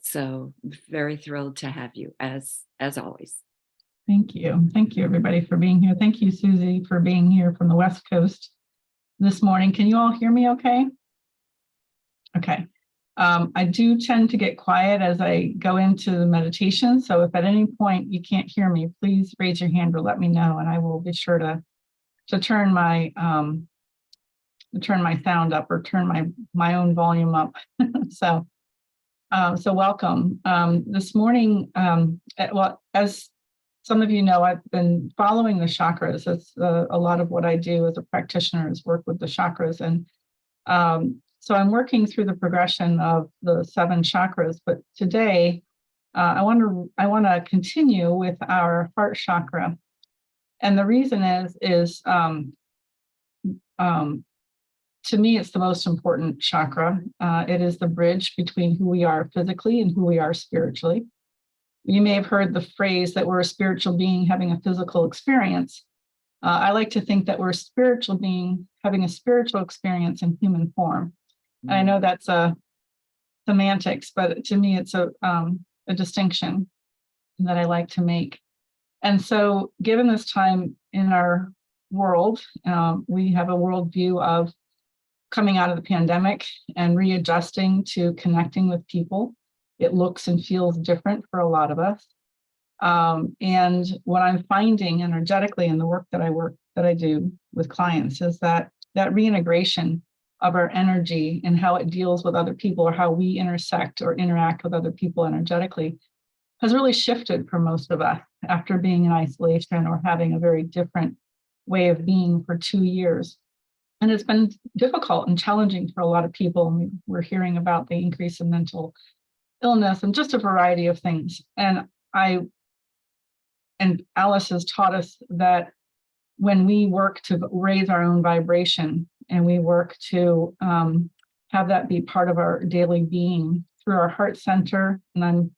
So very thrilled to have you as always. Thank you. Thank you, everybody, for being here. Thank you, Susie, for being here from the West Coast this morning. Can you all hear me okay? Okay. I do tend to get quiet as I go into the meditation. So if at any point you can't hear me, please raise your hand or let me know, and I will be sure to turn my sound up or turn my own volume up. So welcome. This morning, as some of you know, I've been following the chakras. It's a lot of what I do as a practitioner is work with the chakras. And so I'm working through the progression of the 7 chakras. But today, I want to continue with our heart chakra. And the reason is to me, it's the most important chakra. It is the bridge between who we are physically and who we are spiritually. You may have heard the phrase that we're a spiritual being having a physical experience. I like to think that we're a spiritual being having a spiritual experience in human form. And I know that's a semantics, but to me, it's a distinction that I like to make. And so given this time in our world, we have a worldview of coming out of the pandemic and readjusting to connecting with people. It looks and feels different for a lot of us. And what I'm finding energetically in the work that I do with clients is that reintegration of our energy and how it deals with other people or how we intersect or interact with other people energetically has really shifted for most of us after being in isolation or having a very different way of being for 2 years. And it's been difficult and challenging for a lot of people. We're hearing about the increase in mental illness and just a variety of things. And Alice has taught us that when we work to raise our own vibration and we work to have that be part of our daily being through our heart center, and I'm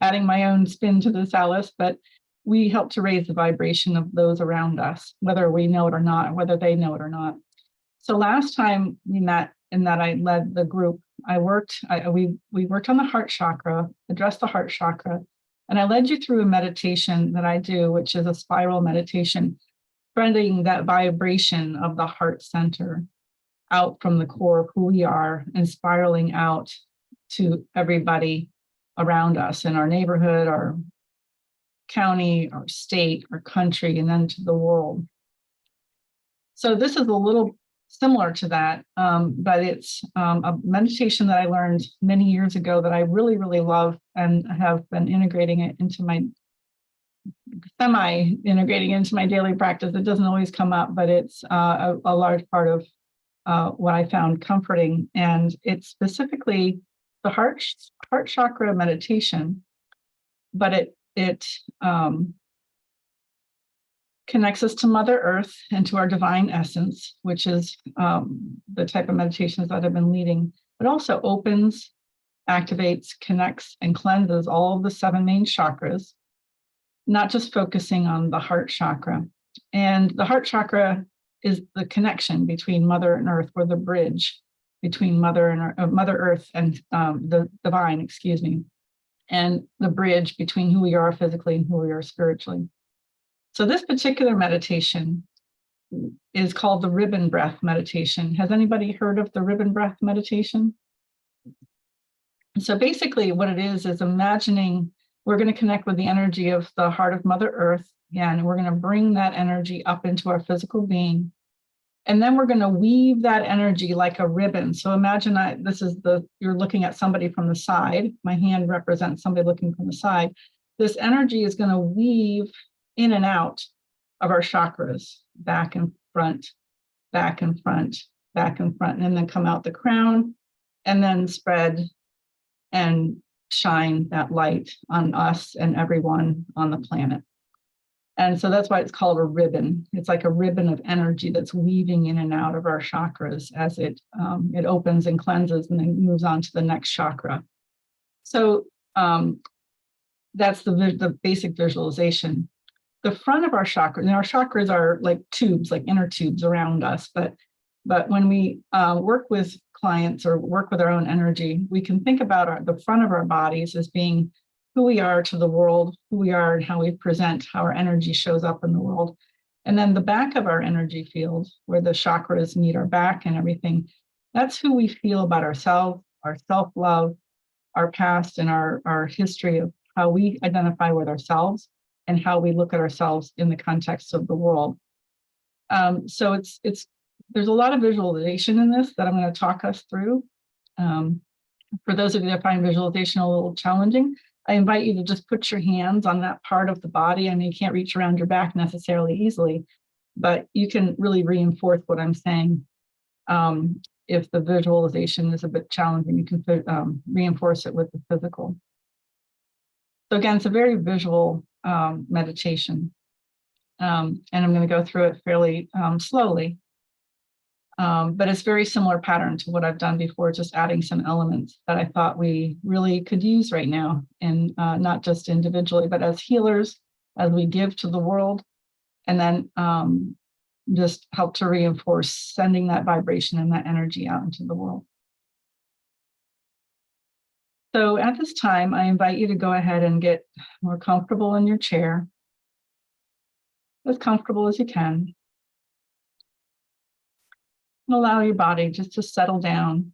adding my own spin to this, Alice, but we help to raise the vibration of those around us, whether we know it or not, or whether they know it or not. So last time we met and that I led the group, we worked on the heart chakra, addressed the heart chakra, and I led you through a meditation that I do, which is a spiral meditation, spreading that vibration of the heart center out from the core of who we are and spiraling out to everybody around us in our neighborhood, our county, our state, our country, and then to the world. So this is a little similar to that, but it's a meditation that I learned many years ago that I really, really love and have been integrating it into my daily practice. It doesn't always come up, but it's a large part of what I found comforting. And it's specifically the heart chakra meditation, but it connects us to Mother Earth and to our divine essence, which is the type of meditations that I've been leading. It also opens, activates, connects, and cleanses all of the 7 main chakras, not just focusing on the heart chakra. And the heart chakra is the connection between Mother and Earth, or the bridge between Mother Earth and the divine, and the bridge between who we are physically and who we are spiritually. So this particular meditation is called the ribbon breath meditation. Has anybody heard of the ribbon breath meditation? So basically what it is imagining we're going to connect with the energy of the heart of Mother Earth, and we're going to bring that energy up into our physical being. And then we're going to weave that energy like a ribbon. So imagine you're looking at somebody from the side. My hand represents somebody looking from the side. This energy is going to weave in and out of our chakras, back and front, back and front, back and front, and then come out the crown and then spread and shine that light on us and everyone on the planet. And so that's why it's called a ribbon. It's like a ribbon of energy that's weaving in and out of our chakras as it opens and cleanses and then moves on to the next chakra. So that's the basic visualization. The front of our chakra, and our chakras are like tubes, like inner tubes around us, but But when we work with clients or work with our own energy, we can think about the front of our bodies as being who we are to the world, who we are and how we present, how our energy shows up in the world. And then the back of our energy field, where the chakras meet our back and everything, that's who we feel about ourselves, our self-love, our past, and our history of how we identify with ourselves and how we look at ourselves in the context of the world. So there's a lot of visualization in this that I'm going to talk us through. For those of you that find visualization a little challenging, I invite you to just put your hands on that part of the body. I mean, you can't reach around your back necessarily easily, but you can really reinforce what I'm saying. If the visualization is a bit challenging, you can reinforce it with the physical. So again, it's a very visual meditation. And I'm going to go through it fairly slowly. But it's very similar pattern to what I've done before, just adding some elements that I thought we really could use right now, and not just individually, but as healers, as we give to the world, and then just help to reinforce sending that vibration and that energy out into the world. So at this time, I invite you to go ahead and get more comfortable in your chair, as comfortable as you can. And allow your body just to settle down.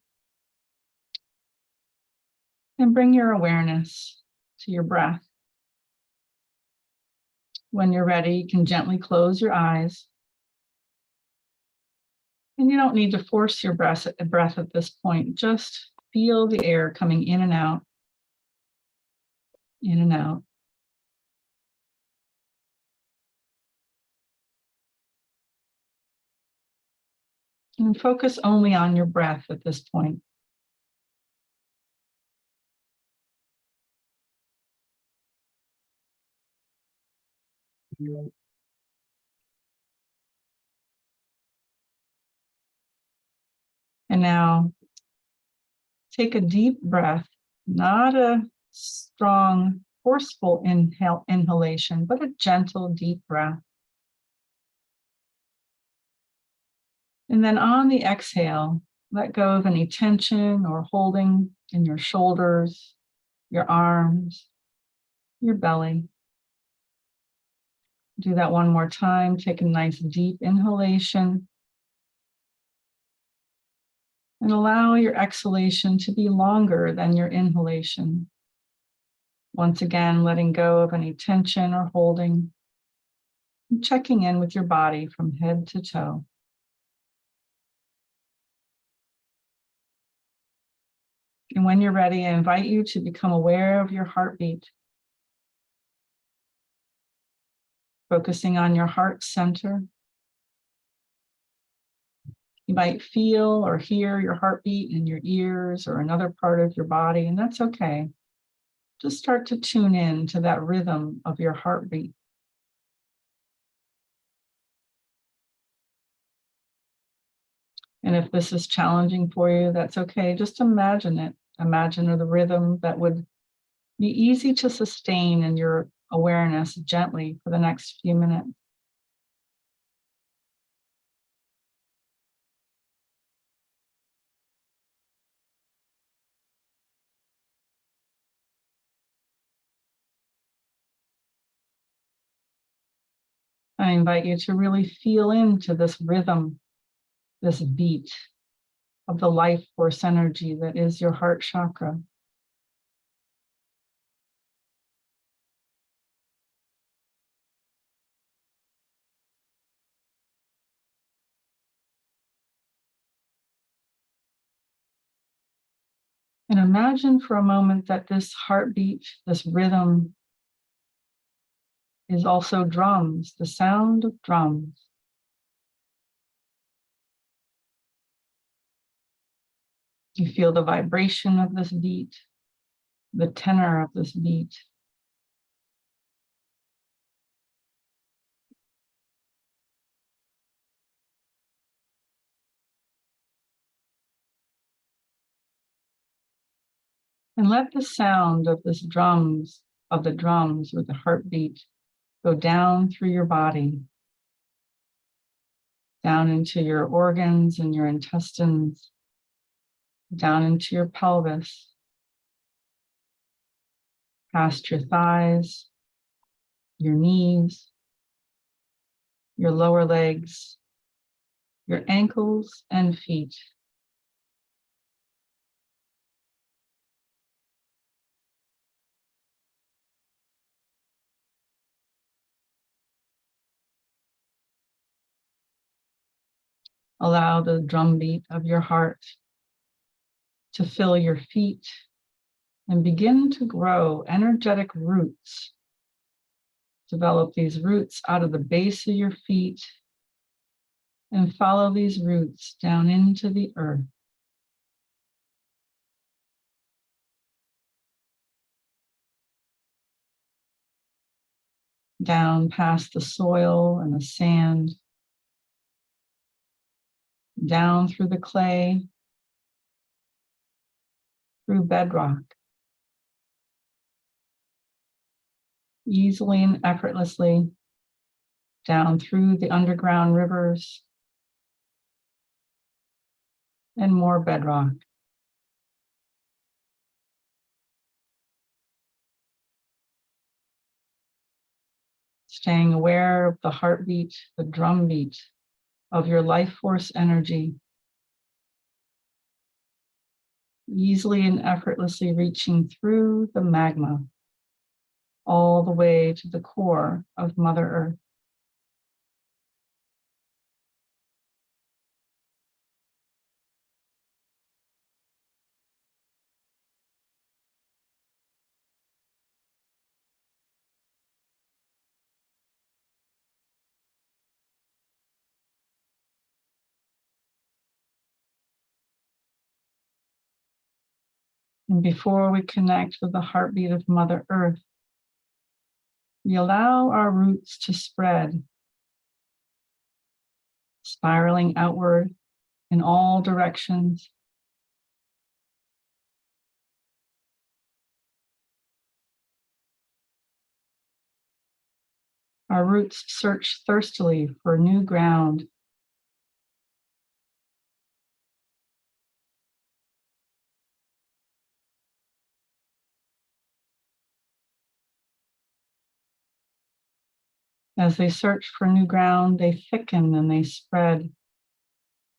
And bring your awareness to your breath. When you're ready, you can gently close your eyes. And you don't need to force your breath at this point. Just feel the air coming in and out, in and out. And focus only on your breath at this point. And now take a deep breath, not a strong, forceful inhalation, but a gentle, deep breath. And then on the exhale, let go of any tension or holding in your shoulders, your arms, your belly. Do that one more time. Take a nice deep inhalation. And allow your exhalation to be longer than your inhalation. Once again, letting go of any tension or holding. And checking in with your body from head to toe. And when you're ready, I invite you to become aware of your heartbeat. Focusing on your heart center. You might feel or hear your heartbeat in your ears or another part of your body, and that's okay. Just start to tune in to that rhythm of your heartbeat. And if this is challenging for you, that's okay. Just imagine it. Imagine the rhythm that would be easy to sustain in your awareness gently for the next few minutes. I invite you to really feel into this rhythm, this beat of the life force energy that is your heart chakra. And imagine for a moment that this heartbeat, this rhythm, is also drums, the sound of drums. You feel the vibration of this beat, the tenor of this beat. And let the sound of this drums, of the drums with the heartbeat, go down through your body. down into your organs and your intestines, down into your pelvis, past your thighs, your knees, your lower legs, your ankles and feet. Allow the drumbeat of your heart to fill your feet and begin to grow energetic roots. Develop these roots out of the base of your feet and follow these roots down into the earth. Down past the soil and the sand, down through the clay, through bedrock, easily and effortlessly, down through the underground rivers and more bedrock. Staying aware of the heartbeat, the drumbeat of your life force energy, easily and effortlessly reaching through the magma all the way to the core of Mother Earth. And before we connect with the heartbeat of Mother Earth, we allow our roots to spread, spiraling outward in all directions. Our roots search thirstily for new ground. As they search for new ground, they thicken and they spread,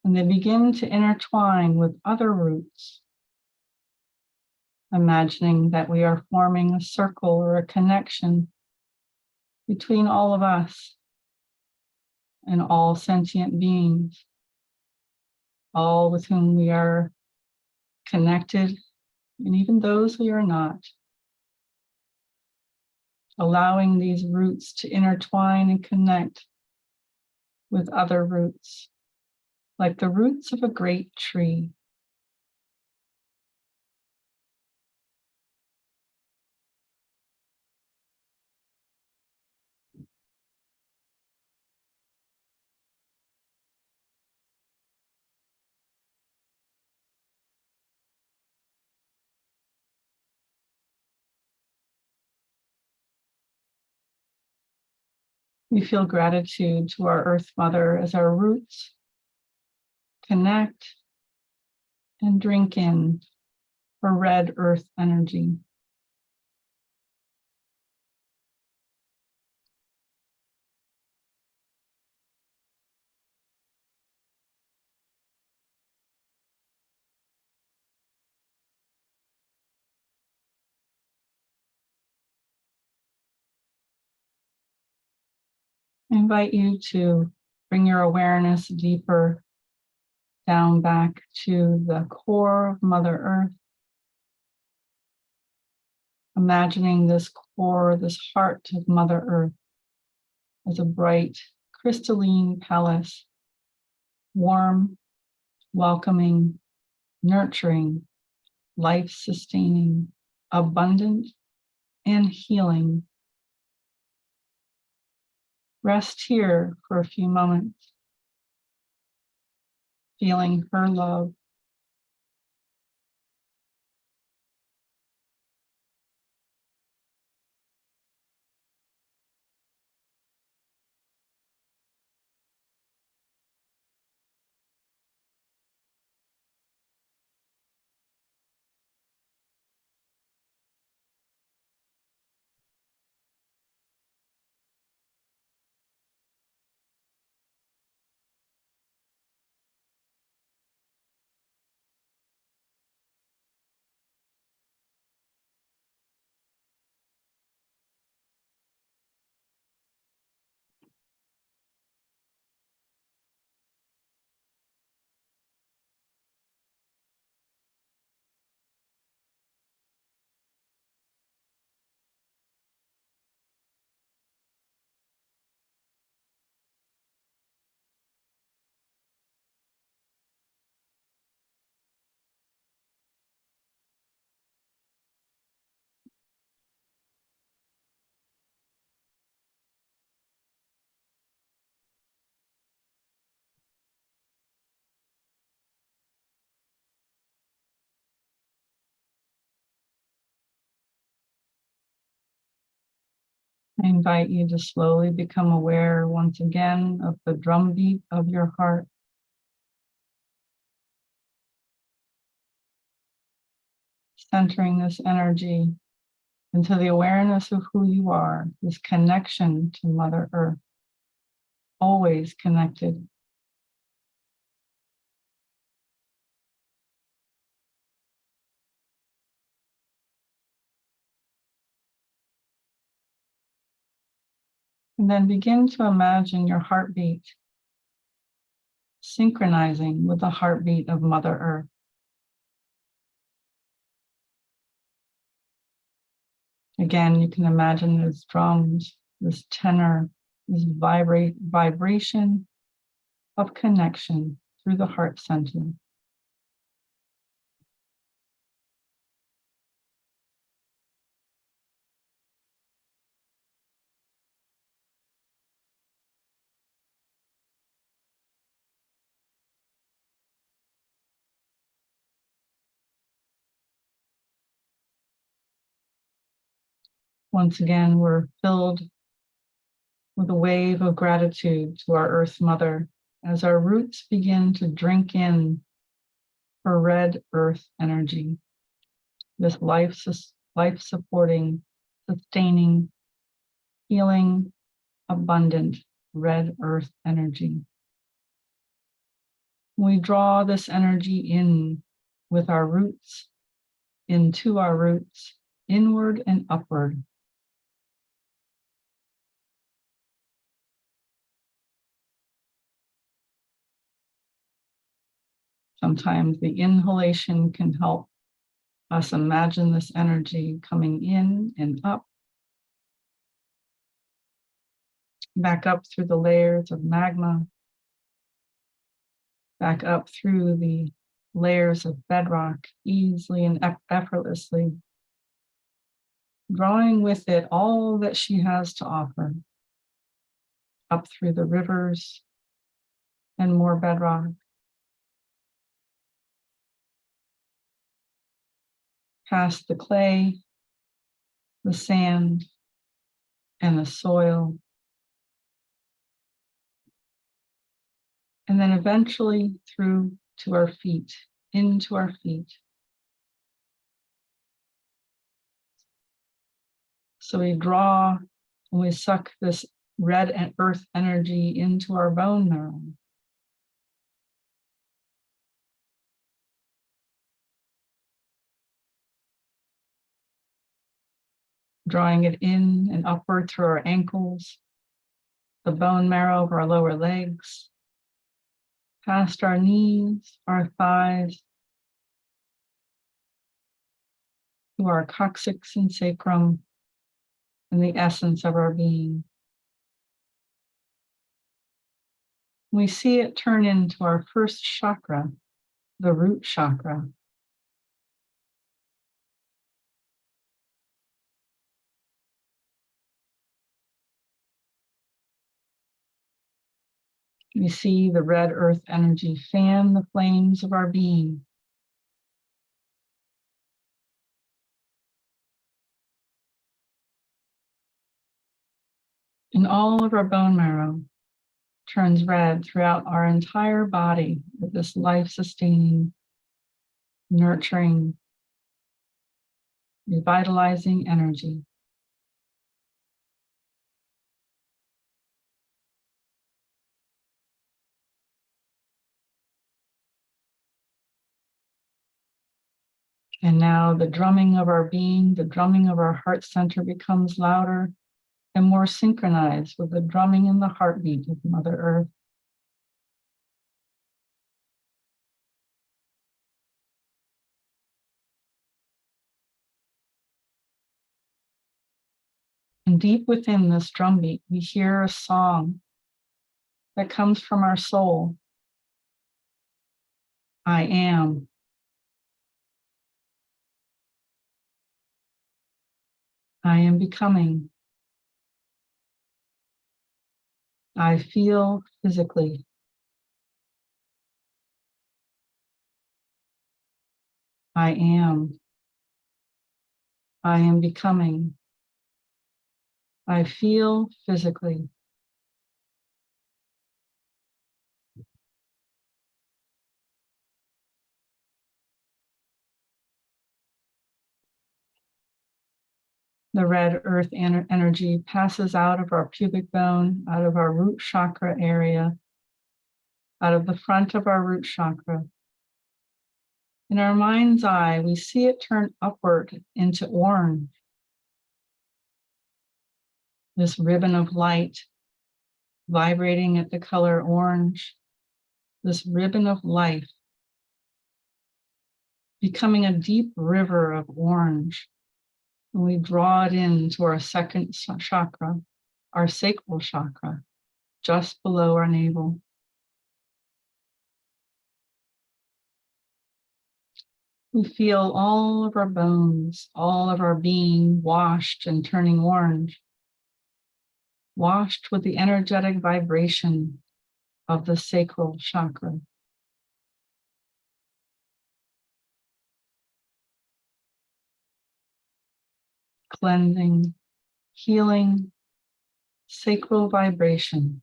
and they begin to intertwine with other roots, imagining that we are forming a circle or a connection between all of us and all sentient beings, all with whom we are connected, and even those who are not. Allowing these roots to intertwine and connect with other roots, like the roots of a great tree. We feel gratitude to our Earth Mother as our roots connect and drink in her red earth energy. I invite you to bring your awareness deeper down back to the core of Mother Earth. Imagining this core, this heart of Mother Earth as a bright, crystalline palace, warm, welcoming, nurturing, life-sustaining, abundant, and healing. Rest here for a few moments, feeling her love. I invite you to slowly become aware once again of the drumbeat of your heart. Centering this energy into the awareness of who you are, this connection to Mother Earth, always connected. And then begin to imagine your heartbeat synchronizing with the heartbeat of Mother Earth. Again, you can imagine those drums, this tenor, this vibration of connection through the heart center. Once again, we're filled with a wave of gratitude to our Earth Mother as our roots begin to drink in her red earth energy, this life-supporting, sustaining, healing, abundant red earth energy. We draw this energy in with our roots, into our roots, inward and upward. Sometimes the inhalation can help us imagine this energy coming in and up, back up through the layers of magma, back up through the layers of bedrock, easily and effortlessly, drawing with it all that she has to offer, up through the rivers and more bedrock, past the clay, the sand, and the soil, and then eventually through to our feet, into our feet. So we draw and we suck this red and earth energy into our bone marrow. Drawing it in and upward through our ankles, the bone marrow of our lower legs, past our knees, our thighs, to our coccyx and sacrum, and the essence of our being. We see it turn into our first chakra, the root chakra. We see the red earth energy fan the flames of our being. And all of our bone marrow turns red throughout our entire body with this life-sustaining, nurturing, revitalizing energy. And now the drumming of our being, the drumming of our heart center becomes louder and more synchronized with the drumming and the heartbeat of Mother Earth. And deep within this drumbeat, we hear a song that comes from our soul. I am. I am becoming. I feel physically. I am. I am becoming. I feel physically. The red earth energy passes out of our pubic bone, out of our root chakra area, out of the front of our root chakra. In our mind's eye, we see it turn upward into orange. This ribbon of light vibrating at the color orange, this ribbon of life becoming a deep river of orange. And we draw it into our second chakra, our sacral chakra, just below our navel. We feel all of our bones, all of our being washed and turning orange, washed with the energetic vibration of the sacral chakra. Cleansing, healing, sacral vibration.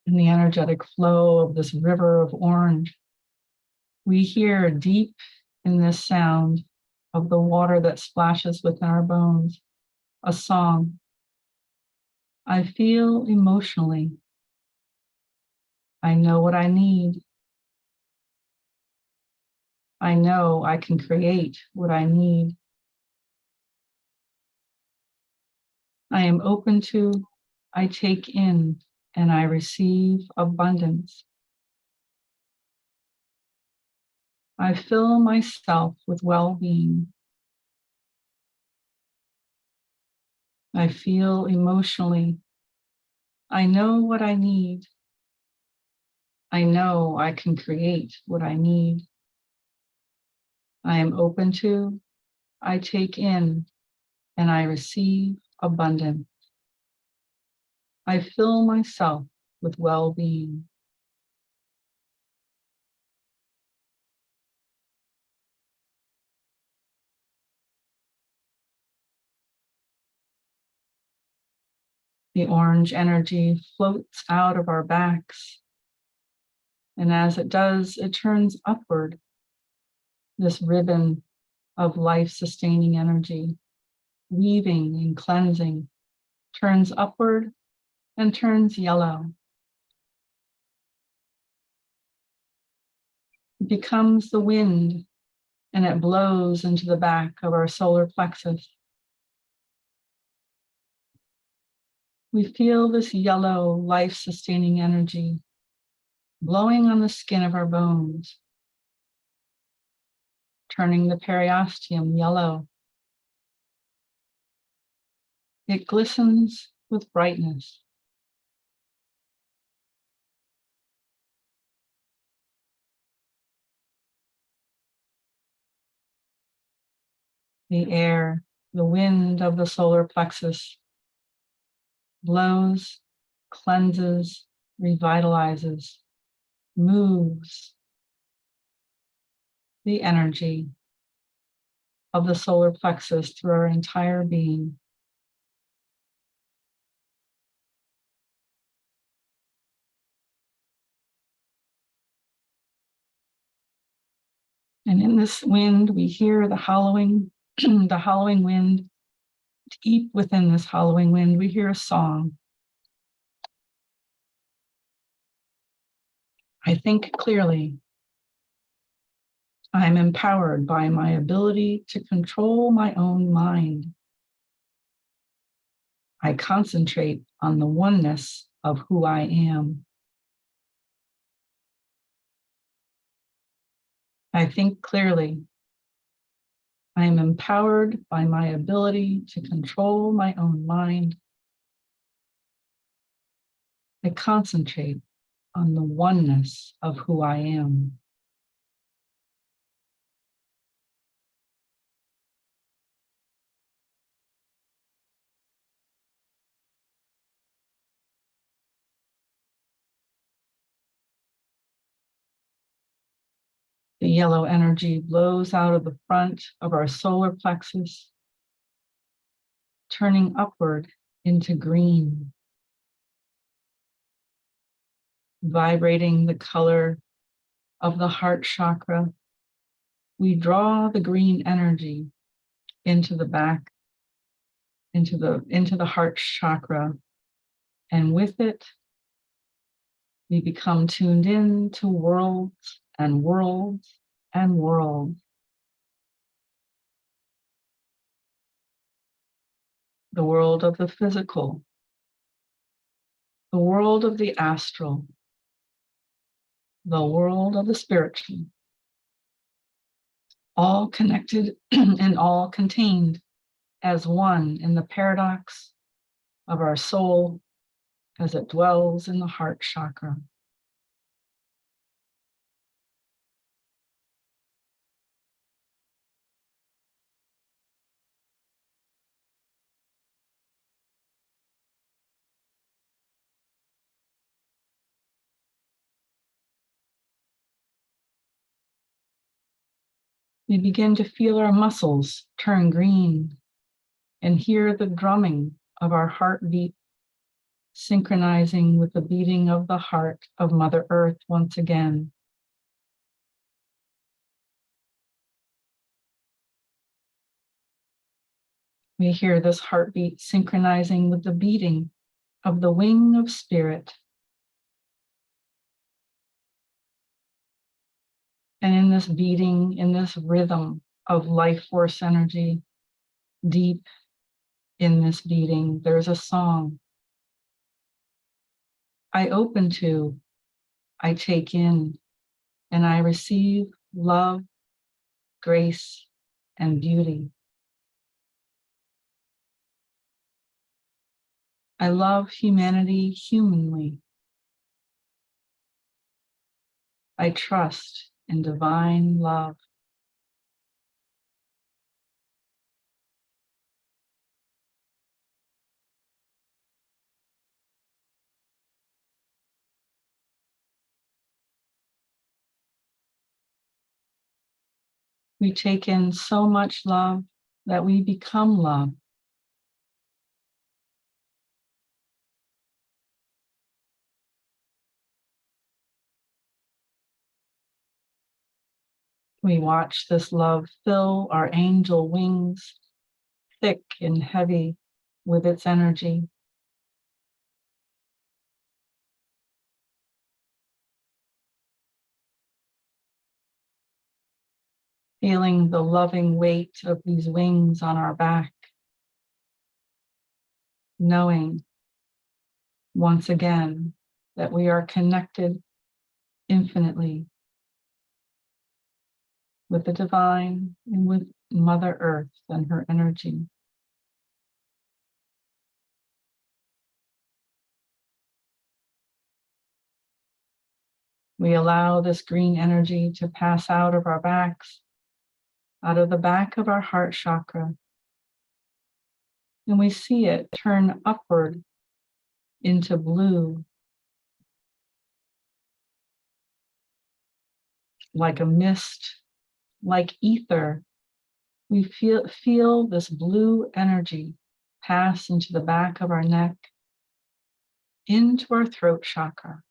In the energetic flow of this river of orange, we hear deep in this sound of the water that splashes within our bones, a song. I feel emotionally. I know what I need. I know I can create what I need. I am open to, I take in, and I receive abundance. I fill myself with well-being. I feel emotionally. I know what I need. I know I can create what I need. I am open to, I take in, and I receive abundance. I fill myself with well-being. The orange energy floats out of our backs, and as it does, it turns upward, this ribbon of life-sustaining energy, weaving and cleansing, turns upward and turns yellow. It becomes the wind, and it blows into the back of our solar plexus. We feel this yellow, life-sustaining energy blowing on the skin of our bones, turning the periosteum yellow. It glistens with brightness. The air, the wind of the solar plexus blows, cleanses, revitalizes, moves the energy of the solar plexus through our entire being. And in this wind, we hear the howling, the howling wind. Deep within this howling wind, we hear a song. I think clearly. I'm empowered by my ability to control my own mind. I concentrate on the oneness of who I am. I think clearly. I am empowered by my ability to control my own mind. I concentrate on the oneness of who I am. The yellow energy blows out of the front of our solar plexus, turning upward into green, vibrating the color of the heart chakra. We draw the green energy into the back, into the heart chakra, and with it, we become tuned in to worlds and worlds and worlds. The world of the physical, the world of the astral, the world of the spiritual, all connected and all contained as one in the paradox of our soul as it dwells in the heart chakra. We begin to feel our muscles turn green and hear the drumming of our heartbeat synchronizing with the beating of the heart of Mother Earth once again. We hear this heartbeat synchronizing with the beating of the wing of spirit. And in this beating, in this rhythm of life force energy, deep in this beating, there's a song. I open to, I take in, and I receive love, grace, and beauty. I love humanity humanly. I trust in divine love. We take in so much love that we become love. We watch this love fill our angel wings, thick and heavy with its energy. Feeling the loving weight of these wings on our back, knowing once again that we are connected infinitely with the divine and with Mother Earth and her energy. We allow this green energy to pass out of our backs, out of the back of our heart chakra, and we see it turn upward into blue, like a mist, like ether. We feel this blue energy pass into the back of our neck, into our throat chakra.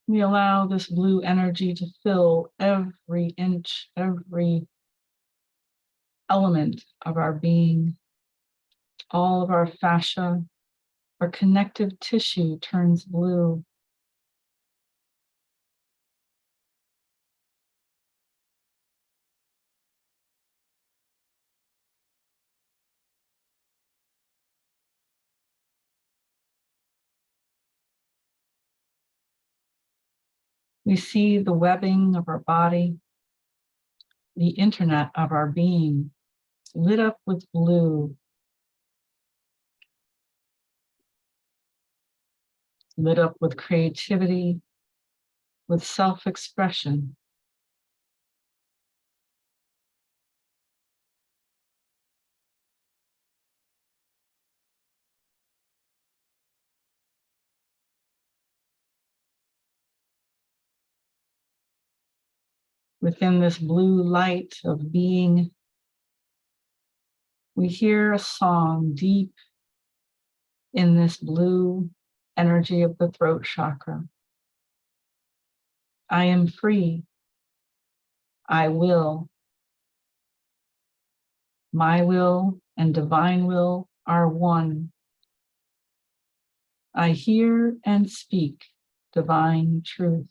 We allow this blue energy to fill every inch, every element of our being. All of our fascia, our connective tissue turns blue. We see the webbing of our body, the internet of our being, lit up with blue, lit up with creativity, with self-expression. Within this blue light of being, we hear a song deep in this blue energy of the throat chakra. I am free. I will. My will and divine will are one. I hear and speak divine truth.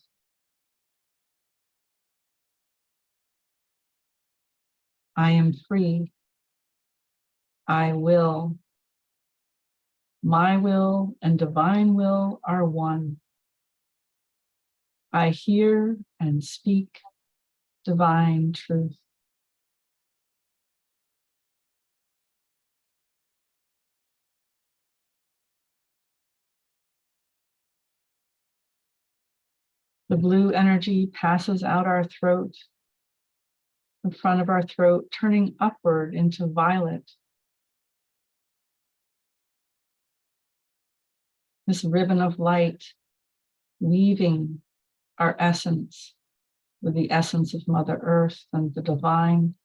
I am free. I will. My will and divine will are one. I hear and speak divine truth. The blue energy passes out our throat, the front of our throat, turning upward into violet. This ribbon of light weaving our essence with the essence of Mother Earth and the divine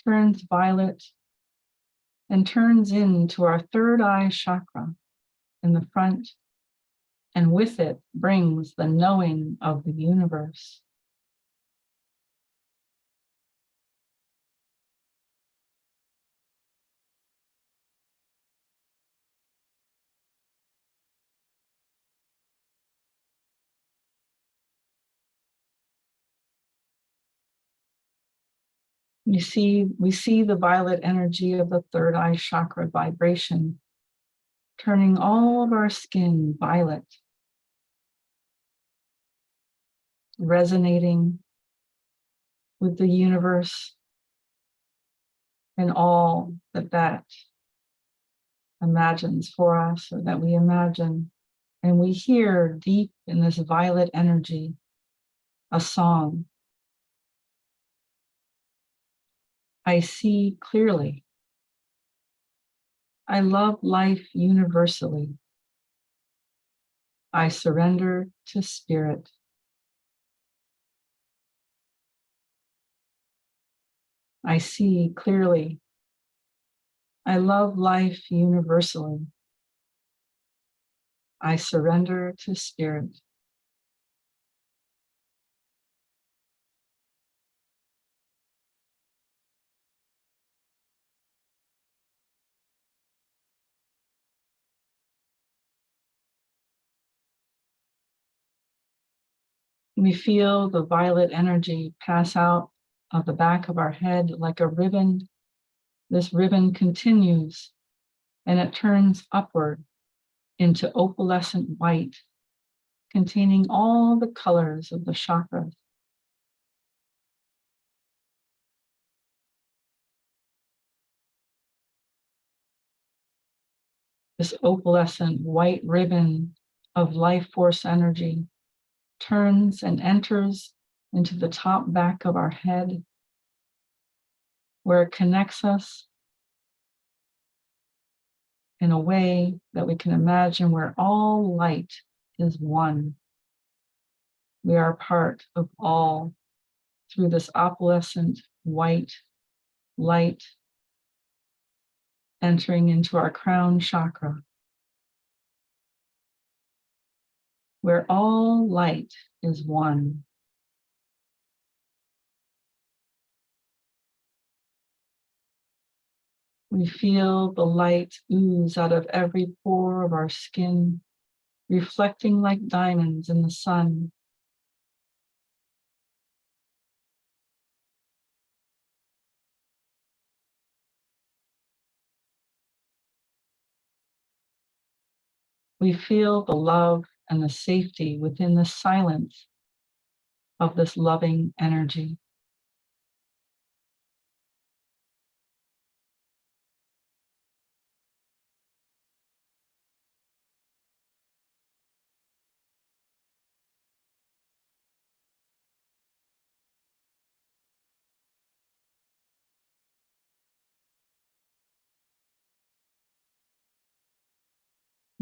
turns violet and turns into our third eye chakra in the front, and with it brings the knowing of the universe. We see the violet energy of the third eye chakra vibration, turning all of our skin violet, resonating with the universe and all that imagines for us, or that we imagine. And we hear deep in this violet energy a song. I see clearly. I love life universally. I surrender to spirit. I see clearly. I love life universally. I surrender to spirit. We feel the violet energy pass out of the back of our head like a ribbon. This ribbon continues and it turns upward into opalescent white, containing all the colors of the chakras. This opalescent white ribbon of life force energy turns and enters into the top back of our head, where it connects us in a way that we can imagine, where all light is one. We are part of all through this opalescent white light entering into our crown chakra, where all light is one. We feel the light ooze out of every pore of our skin, reflecting like diamonds in the sun. We feel the love and the safety within the silence of this loving energy.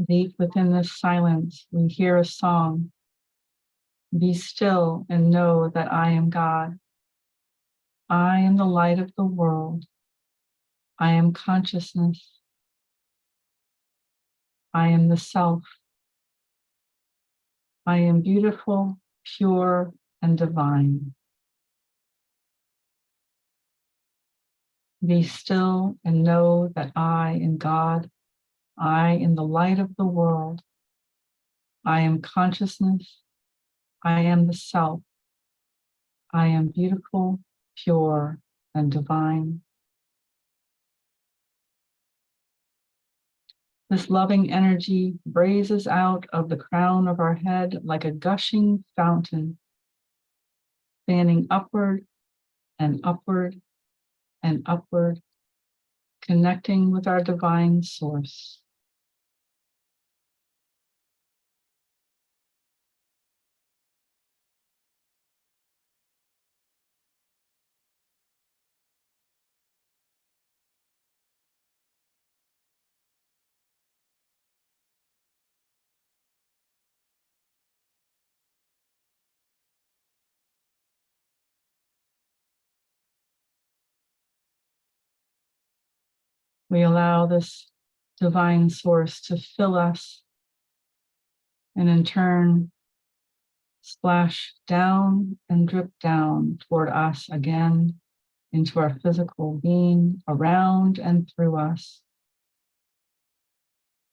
Deep within this silence, we hear a song. Be still and know that I am God. I am the light of the world. I am consciousness. I am the self. I am beautiful, pure, and divine. Be still and know that I am God. I am the light of the world. I am consciousness. I am the self. I am beautiful, pure, and divine. This loving energy raises out of the crown of our head like a gushing fountain, fanning upward and upward and upward, connecting with our divine source. We allow this divine source to fill us and in turn splash down and drip down toward us again into our physical being, around and through us.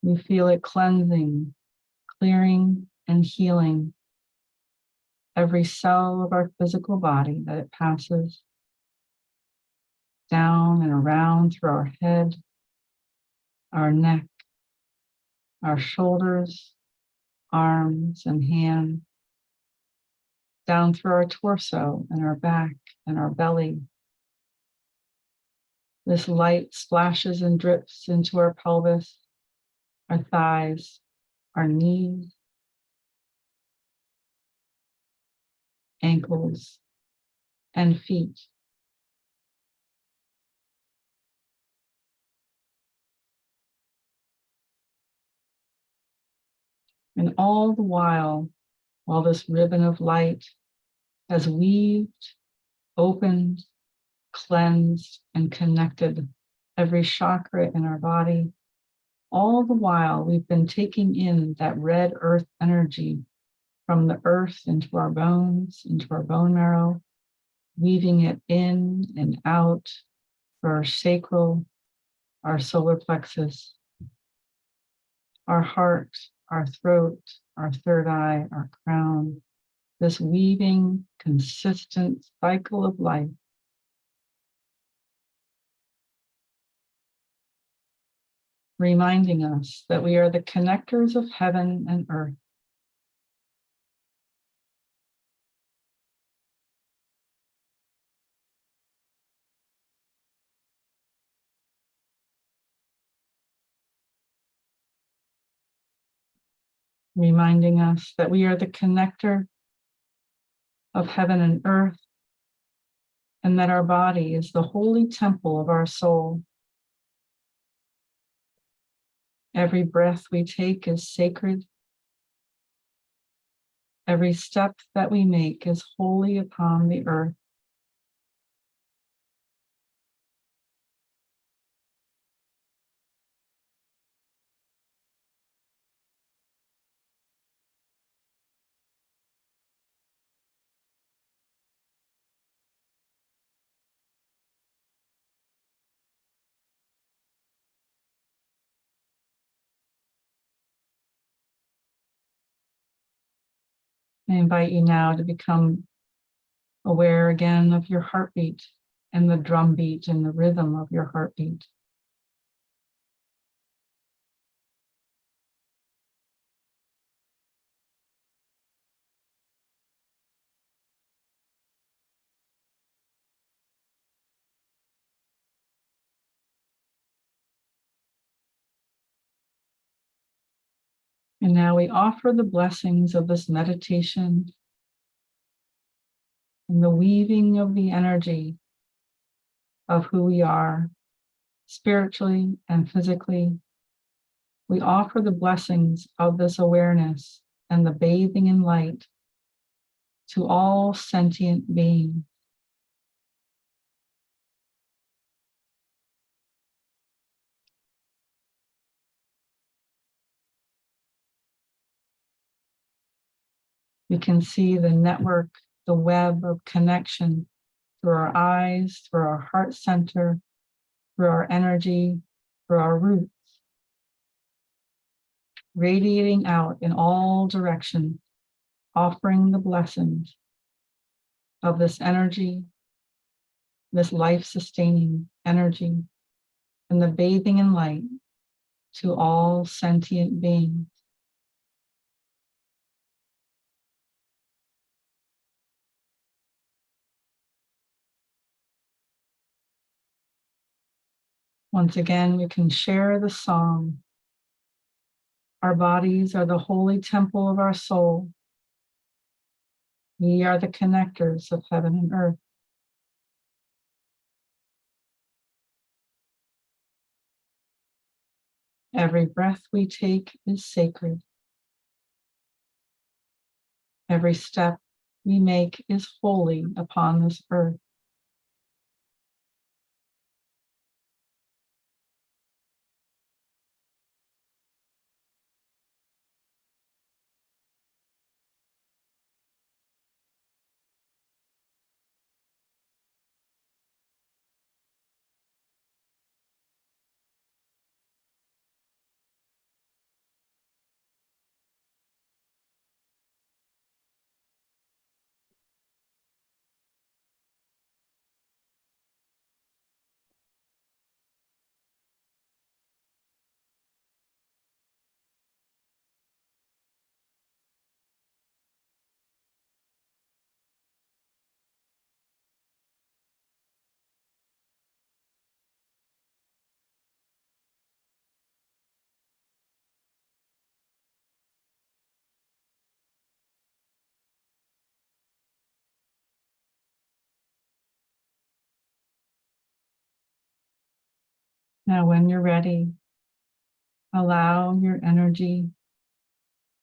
We feel it cleansing, clearing, and healing every cell of our physical body that it passes down and around through our head, our neck, our shoulders, arms, and hands, down through our torso and our back and our belly. This light splashes and drips into our pelvis, our thighs, our knees, ankles, and feet. And all the while this ribbon of light has weaved, opened, cleansed, and connected every chakra in our body, all the while we've been taking in that red earth energy from the earth into our bones, into our bone marrow, weaving it in and out for our sacral, our solar plexus, our heart, our throat, our third eye, our crown, this weaving, consistent cycle of life. Reminding us that we are the connectors of heaven and earth. Reminding us that we are the connector of heaven and earth, and that our body is the holy temple of our soul. Every breath we take is sacred. Every step that we make is holy upon the earth. I invite you now to become aware again of your heartbeat and the drumbeat and the rhythm of your heartbeat. And now we offer the blessings of this meditation and the weaving of the energy of who we are spiritually and physically We offer the blessings of this awareness and the bathing in light to all sentient beings. We can see the network, the web of connection through our eyes, through our heart center, through our energy, through our roots, radiating out in all directions, offering the blessings of this energy, this life-sustaining energy, and the bathing in light to all sentient beings. Once again, we can share the song. Our bodies are the holy temple of our soul. We are the connectors of heaven and earth. Every breath we take is sacred. Every step we make is holy upon this earth. Now, when you're ready, allow your energy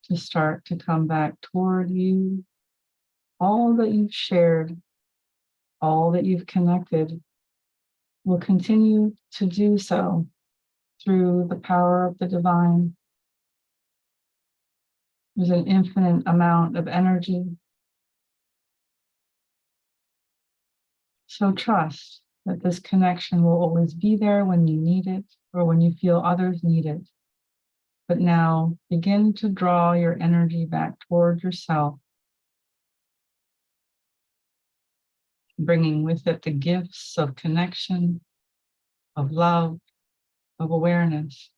to start to come back toward you. All that you've shared, all that you've connected will continue to do so through the power of the divine. There's an infinite amount of energy. So trust that this connection will always be there when you need it or when you feel others need it. But now begin to draw your energy back toward yourself, bringing with it the gifts of connection, of love, of awareness.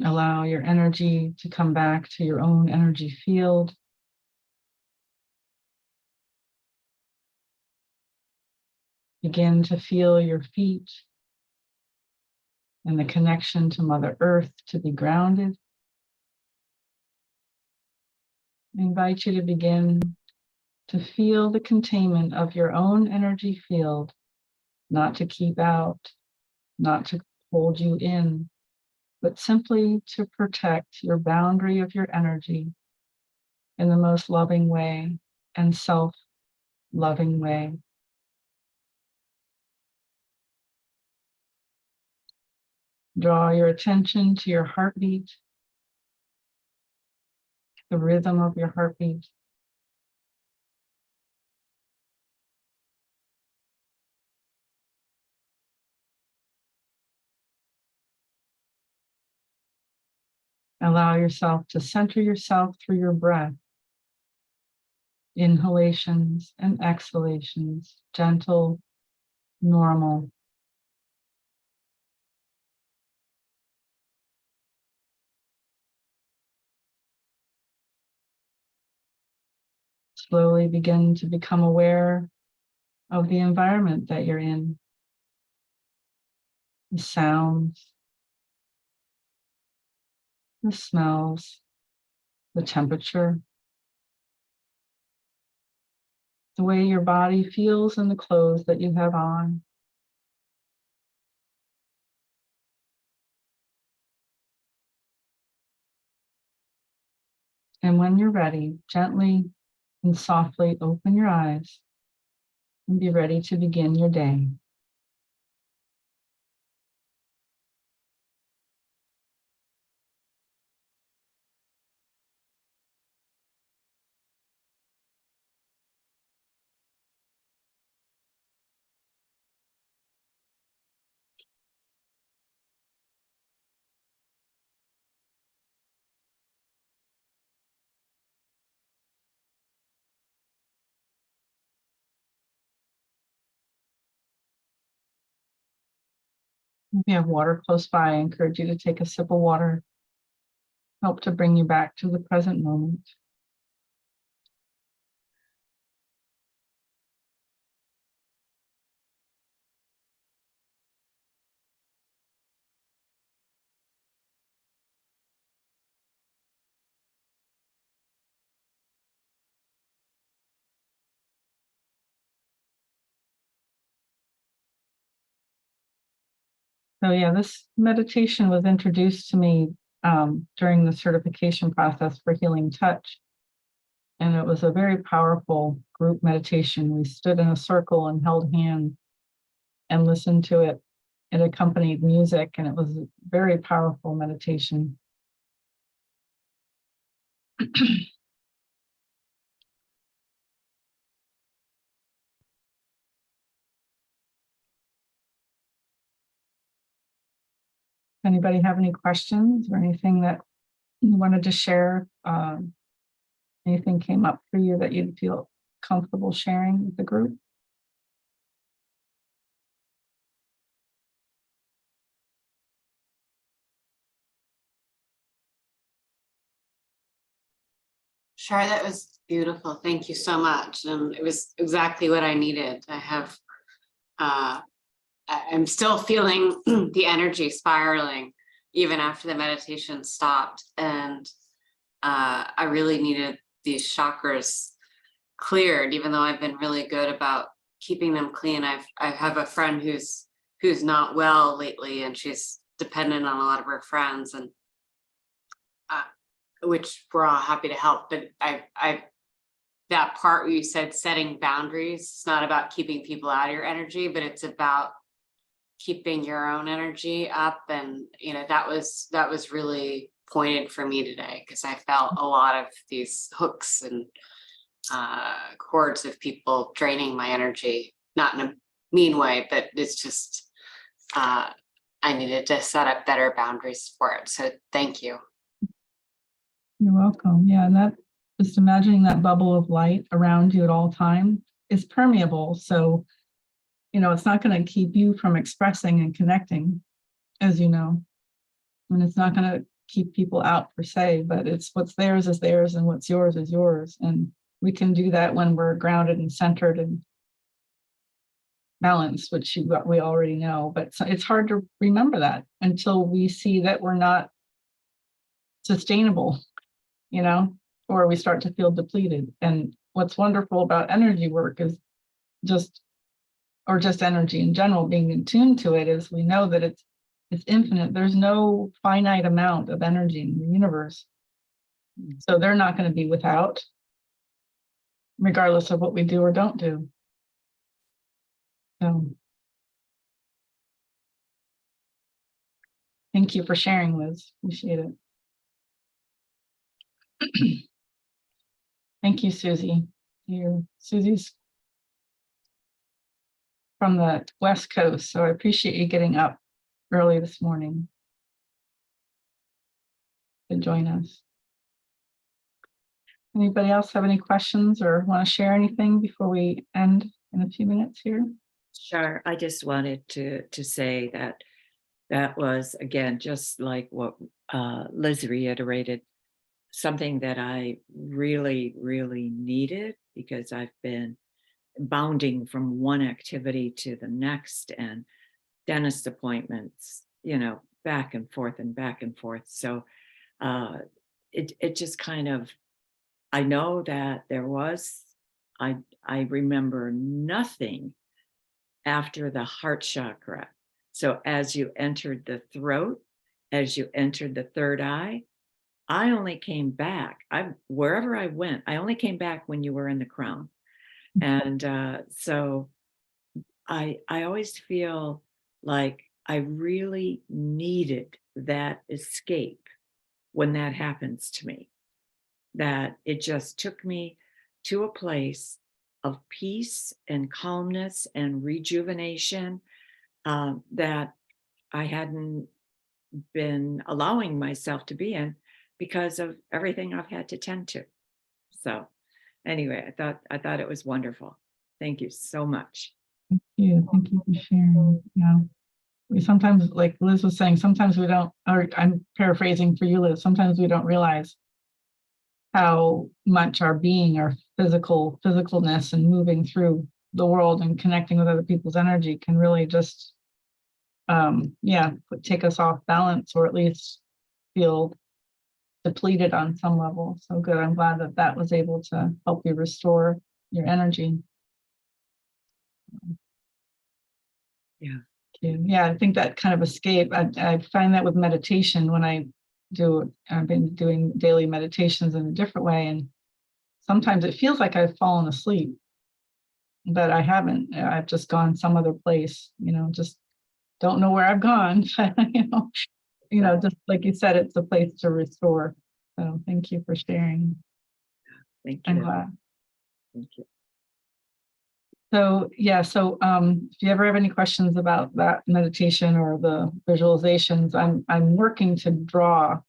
Allow your energy to come back to your own energy field. Begin to feel your feet and the connection to Mother Earth to be grounded. I invite you to begin to feel the containment of your own energy field, not to keep out, not to hold you in, but simply to protect your boundary of your energy in the most loving way and self-loving way. Draw your attention to your heartbeat, the rhythm of your heartbeat. Allow yourself to center yourself through your breath. Inhalations and exhalations, gentle, normal. Slowly begin to become aware of the environment that you're in, the sounds, the smells, the temperature, the way your body feels in the clothes that you have on. And when you're ready, gently and softly open your eyes and be ready to begin your day. If you have water close by, I encourage you to take a sip of water. Help to bring you back to the present moment. So yeah, this meditation was introduced to me during the certification process for Healing Touch. And it was a very powerful group meditation. We stood in a circle and held hands and listened to it. It accompanied music, and it was a very powerful meditation. Anybody have any questions or anything that you wanted to share? Anything came up for you that you'd feel comfortable sharing with the group? Char, that was beautiful. Thank you so much. And it was exactly what I needed. I'm still feeling the energy spiraling even after the meditation stopped. And I really needed these chakras cleared, even though I've been really good about keeping them clean. I have a friend who's not well lately, and she's dependent on a lot of her friends, and which we're all happy to help. But I that part where you said setting boundaries, it's not about keeping people out of your energy, but it's about keeping your own energy up. And that was really pointed for me today, because I felt a lot of these hooks and cords of people draining my energy, not in a mean way, but it's just I needed to set up better boundaries for it. So thank you. You're welcome. Yeah, and that, just imagining that bubble of light around you at all times is permeable. So, it's not going to keep you from expressing and connecting, as you know, and it's not going to keep people out per se, but it's what's theirs is theirs and what's yours is yours. And we can do that when we're grounded and centered and balanced, which we already know, but it's hard to remember that until we see that we're not sustainable, or we start to feel depleted. And what's wonderful about energy work is just energy in general, being in tune to it, is we know that it's infinite. There's no finite amount of energy in the universe. So they're not going to be without, regardless of what we do or don't do. So thank you for sharing, Liz. Appreciate it. Thank you, Susie. Susie's from the West Coast, so I appreciate you getting up early this morning to join us. Anybody else have any questions or want to share anything before we end in a few minutes here? Sure. I just wanted to say that was, again, just like what Liz reiterated, something that I really, really needed, because I've been bounding from one activity to the next, and dentist appointments, back and forth and back and forth. So it just kind of, I know that there was I remember nothing after the heart chakra. So as you entered the throat, as you entered the third eye, I only came back. Wherever I went, I only came back when you were in the crown. And so I always feel like I really needed that escape when that happens to me, that it just took me to a place of peace and calmness and rejuvenation, that I hadn't been allowing myself to be in because of everything I've had to tend to. So anyway, I thought it was wonderful. Thank you so much. Yeah, thank you for sharing. Yeah. We sometimes, like Liz was saying, sometimes we don't, or I'm paraphrasing for you, Liz, sometimes we don't realize how much our being, our physicalness and moving through the world and connecting with other people's energy can really just take us off balance, or at least feel depleted on some level. So good. I'm glad that that was able to help you restore your energy. Yeah. Yeah, I think that kind of escape, I find that with meditation when I've been doing daily meditations in a different way, and sometimes it feels like I've fallen asleep, but I haven't. I've just gone some other place, just don't know where I've gone. Just like you said, it's a place to restore. So thank you for sharing. Thank I'm you. glad. Thank you. So if you ever have any questions about that meditation or the visualizations, I'm working to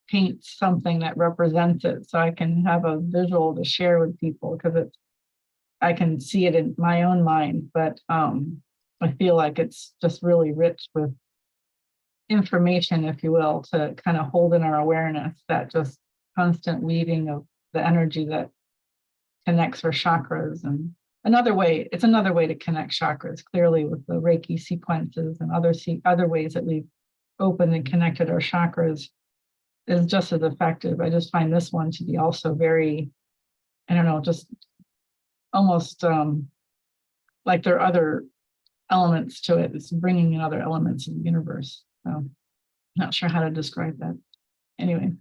paint something that represents it, so I can have a visual to share with people, because I can see it in my own mind, but I feel like it's just really rich with information, if you will, to kind of hold in our awareness, that just constant weaving of the energy that connects our chakras. And it's another way to connect chakras, clearly, with the Reiki sequences and other ways that we've opened and connected our chakras is just as effective. I just find this one to be also very, I don't know, just almost like there are other elements to it. It's bringing in other elements in the universe. So not sure how to describe that. Anyway,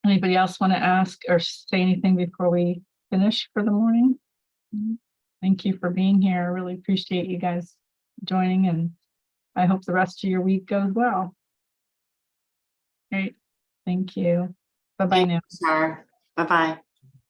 anybody else want to ask or say anything before we finish for the morning? Thank you for being here. I really appreciate you guys joining, and I hope the rest of your week goes well. Great. Thank you. Bye-bye now. Bye-bye.